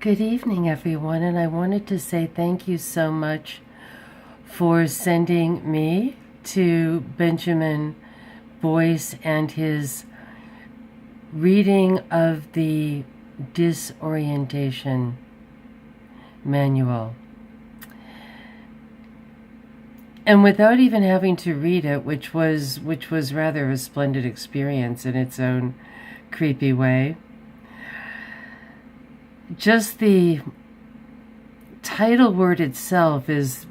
Good evening, everyone, and I wanted to say thank you so much for sending me to Benjamin Boyce and his reading of the disorientation manual. And without even having to read it, which was rather a splendid experience in its own creepy way, just the title word itself is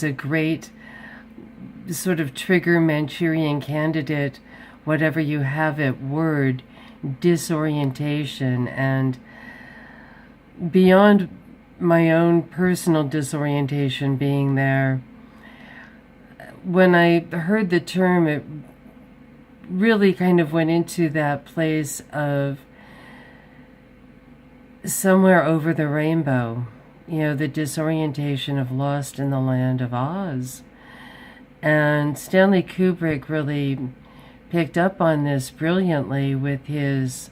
a great sort of trigger Manchurian candidate, whatever you have it, word, disorientation. And beyond my own personal disorientation being there, when I heard the term, it really kind of went into that place of somewhere over the rainbow, the disorientation of Lost in the Land of Oz. And Stanley Kubrick really picked up on this brilliantly with his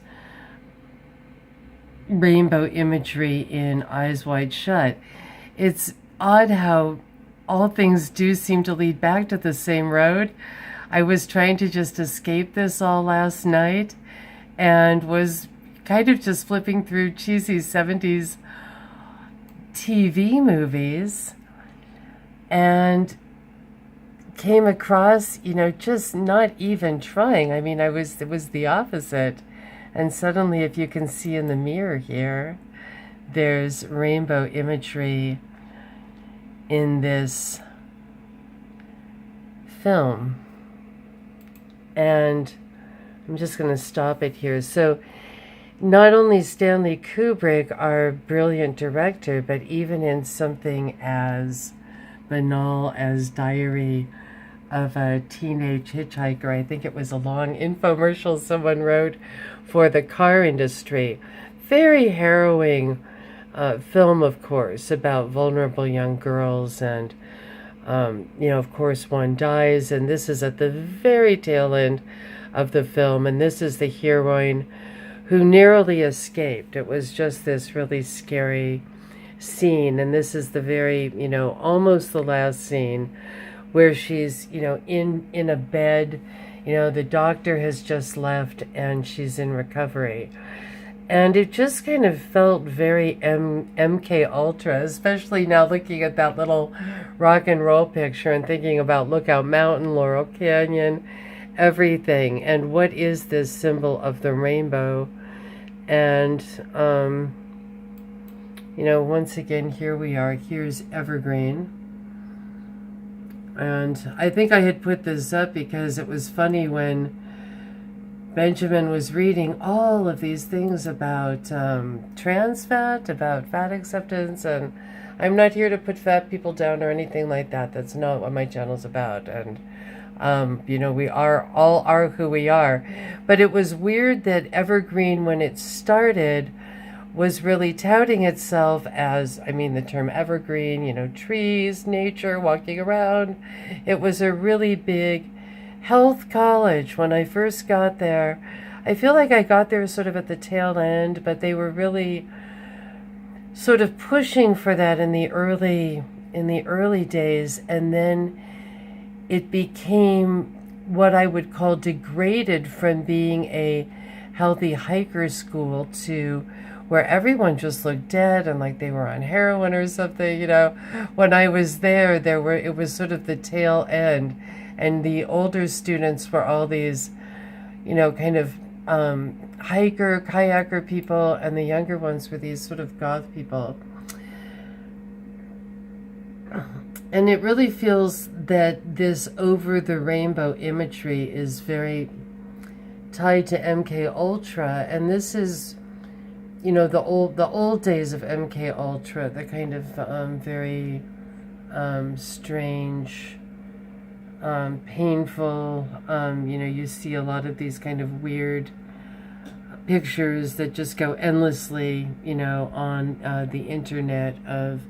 rainbow imagery in Eyes Wide Shut. It's odd how all things do seem to lead back to the same road. I was trying to just escape this all last night and was kind of just flipping through cheesy 70s TV movies and came across, just not even trying. I mean, it was the opposite. And suddenly, if you can see in the mirror here, there's rainbow imagery in this film. And I'm just going to stop it here. So not only Stanley Kubrick, our brilliant director, but even in something as banal as Diary of a Teenage Hitchhiker, I think it was a long infomercial someone wrote for the car industry. Very harrowing film, of course, about vulnerable young girls. And, of course, one dies. And this is at the very tail end of the film. And this is the heroine who narrowly escaped. It was just this really scary scene. And this is the very, almost the last scene where she's, in a bed. The doctor has just left and she's in recovery. And it just kind of felt very MK Ultra, especially now looking at that little rock and roll picture and thinking about Lookout Mountain, Laurel Canyon, everything. And what is this symbol of the rainbow? And, once again, here we are. Here's Evergreen. And I think I had put this up because it was funny when Benjamin was reading all of these things about trans fat, about fat acceptance, and I'm not here to put fat people down or anything like that. That's not what my channel's about. And we all are who we are. But it was weird that Evergreen, when it started, was really touting itself as, the term evergreen, trees, nature, walking around. It was a really big health college when I first got there. I feel like I got there sort of at the tail end, but they were really sort of pushing for that in the early days, and then it became what I would call degraded from being a healthy hiker school to where everyone just looked dead and like they were on heroin or something. When I was there, it was sort of the tail end, and the older students were all these, kind of hiker, kayaker people, and the younger ones were these sort of goth people. And it really feels that this over the rainbow imagery is very tied to MK Ultra, and this is, the old days of MK Ultra, the kind of very strange, painful. You see a lot of these kind of weird pictures that just go endlessly, on the internet of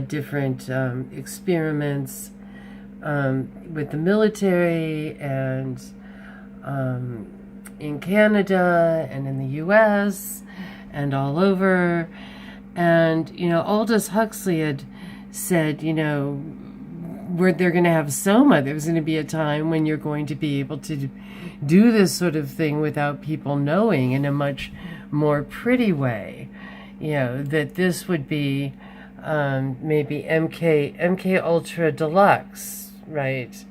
different experiments with the military and in Canada and in the US and all over. And, Aldous Huxley had said, they're going to have soma. There's going to be a time when you're going to be able to do this sort of thing without people knowing, in a much more pretty way. That this would be maybe MK Ultra Deluxe, right?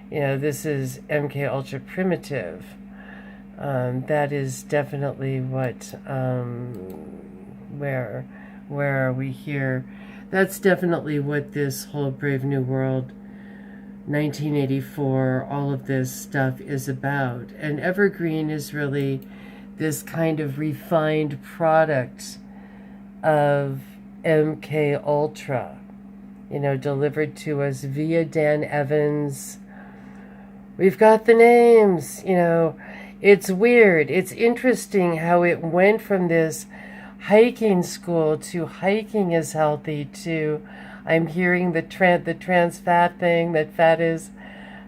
This is MK Ultra Primitive. That is definitely what, where are we here? That's definitely what this whole Brave New World 1984, all of this stuff is about. And Evergreen is really this kind of refined product of MK Ultra, delivered to us via Dan Evans. We've got the names, It's weird. It's interesting how it went from this hiking school to hiking is healthy to I'm hearing the trans fat thing, that fat is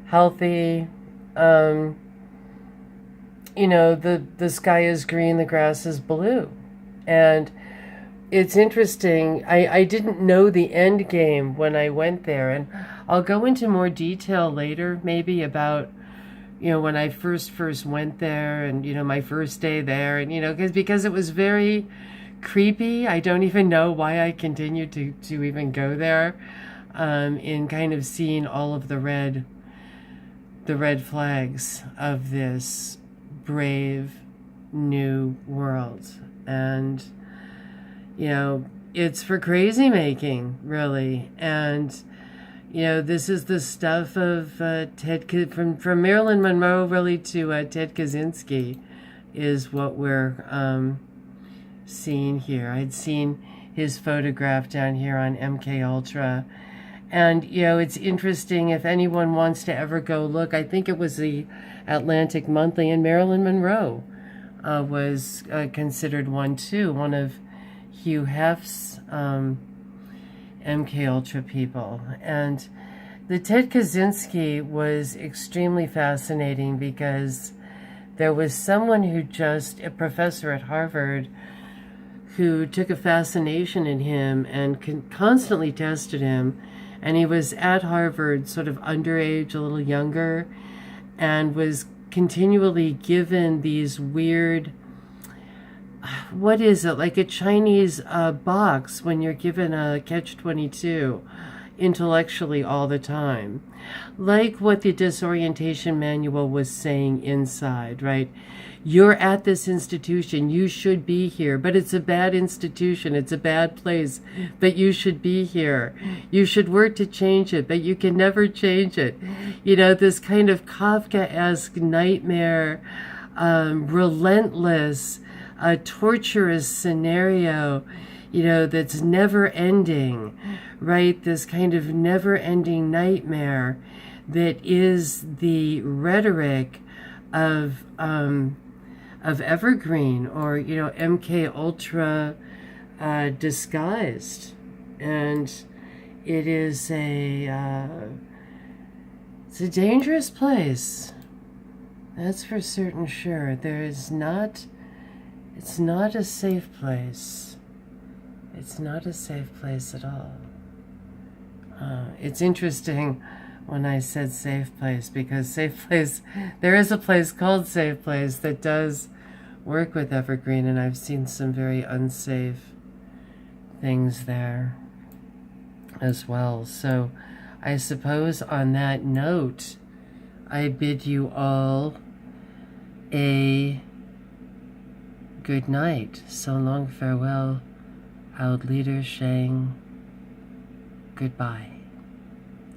healthy. The sky is green, the grass is blue. And it's interesting. I didn't know the end game when I went there, and I'll go into more detail later maybe about when I first went there, and my first day there, and because it was very creepy. I don't even know why I continued to even go there, in kind of seeing all of the red flags of this brave new world. And it's for crazy making, really. And this is the stuff of from Marilyn Monroe really to Ted Kaczynski is what we're seeing here. I'd seen his photograph down here on MK Ultra, and it's interesting if anyone wants to ever go look. I think it was the Atlantic Monthly, and Marilyn Monroe was considered one too, one of Hugh Hef's MK Ultra people. And the Ted Kaczynski was extremely fascinating because there was someone a professor at Harvard, who took a fascination in him and constantly tested him. And he was at Harvard, sort of underage, a little younger, and was continually given these weird, what is it, like a Chinese box when you're given a catch-22 intellectually all the time. Like what the disorientation manual was saying inside, right? You're at this institution, you should be here, but it's a bad institution, it's a bad place, but you should be here. You should work to change it, but you can never change it. This kind of Kafkaesque nightmare, relentless, torturous scenario, that's never ending, right? This kind of never ending nightmare that is the rhetoric of Evergreen, or MK Ultra disguised. And it is it's a dangerous place, that's for certain sure. It's not a safe place. It's not a safe place at all. It's interesting when I said safe place, because safe place, there is a place called Safe Place that does work with Evergreen, and I've seen some very unsafe things there as well. So I suppose on that note, I bid you all a good night. So long, farewell, Auld Lieder Shang. Goodbye.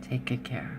Take good care.